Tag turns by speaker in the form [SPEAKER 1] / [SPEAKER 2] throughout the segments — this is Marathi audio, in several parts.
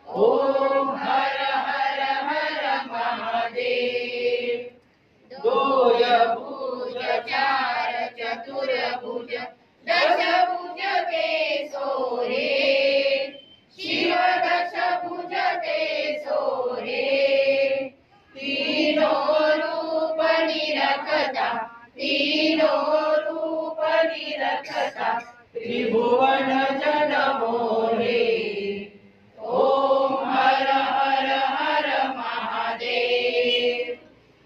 [SPEAKER 1] ओम हर हर हर महादेव। दोय भुज चार चतुर्भुज दशभुज ते सोरे, शिव दशभुज ते सोरे। तीनों रूप निरखता, तीनों रूप निरखता, त्रिभुवन जन मोहे। ओम हर हर हर महादेव।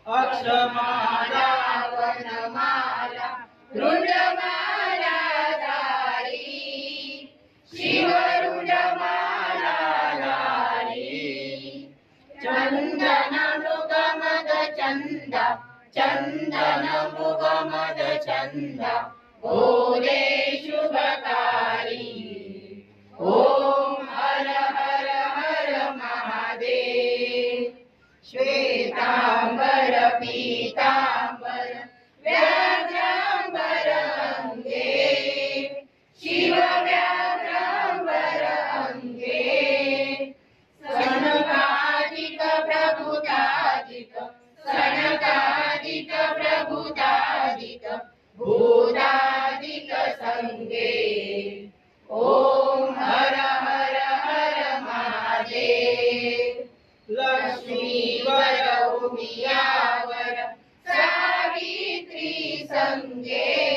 [SPEAKER 1] अक्षमाला वनमाला रुंडमाला धारी, शिव रुंडमाला धारी। चंदन मृगमद चंद, चंदन मृगमद चंद, भोले शुभकारी। ओम हर हर हर महादेव। श्वेतांबर पीतांबर व्याघ्रांबर अंगे, शिव व्याघ्रांबर अंगे। सनकादिक प्रभुतादिक, सनकादिक प्रभुतादिक, भूतादिक संगे। ओम हर हर हर महादेव। लक्ष्मीवर उमियावर सावित्री संगे,